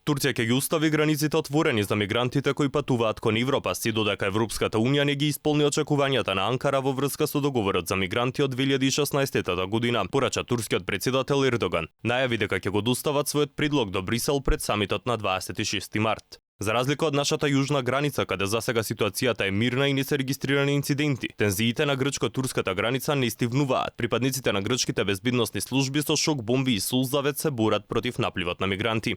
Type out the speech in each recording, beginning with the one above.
Турција ќе ги остави границите отворени за мигрантите кои патуваат кон Европа, си додека Европската унија не ги исполни очекувањата на Анкара во врска со договорот за мигранти од 2016 година, порача турскиот председател Ердоган. Најави дека ќе го достават својот предлог до Брисел пред самитот на 26 март. За разлика од нашата јужна граница, каде засега ситуацијата е мирна и не се регистрирани инциденти, тензиите на грчко-турската граница не стивнуваат. Припадниците на грчките безбедносни служби со шок бомби и сулзавет се борат против напливот на мигранти.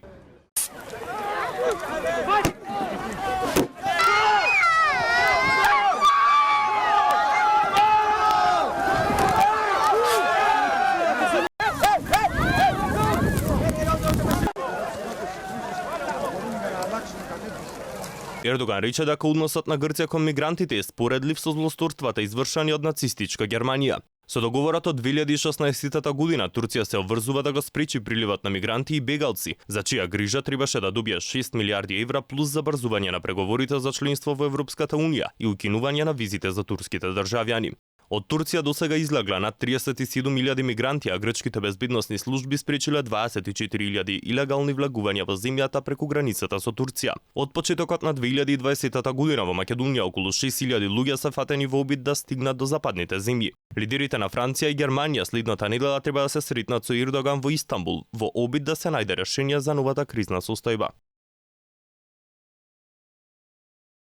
Ердоган рече дека односот на Грција кон мигрантите е споредлив со злосторствата извршени од нацистичка Германија. Со договорот од 2016 година Турција се обврзува да го спречи приливот на мигранти и бегалци, за чија грижа требаше да добие 6 милиарди евра плюс забрзување на преговорите за членство во Европската унија и укинување на визите за турските државјани. Од Турција досега излегла над 37.000 мигранти, а грчките безбедносни служби спречиле 24.000 илегални влегувања во земјата преку границата со Турција. Од почетокот на 2020 година во Македонија околу 6.000 луѓе се фатени во обид да стигнат до западните земји. Лидерите на Франција и Германија следната недела треба да се сретнат со Ердоган во Истанбул во обид да се најде решение за новата кризна состојба.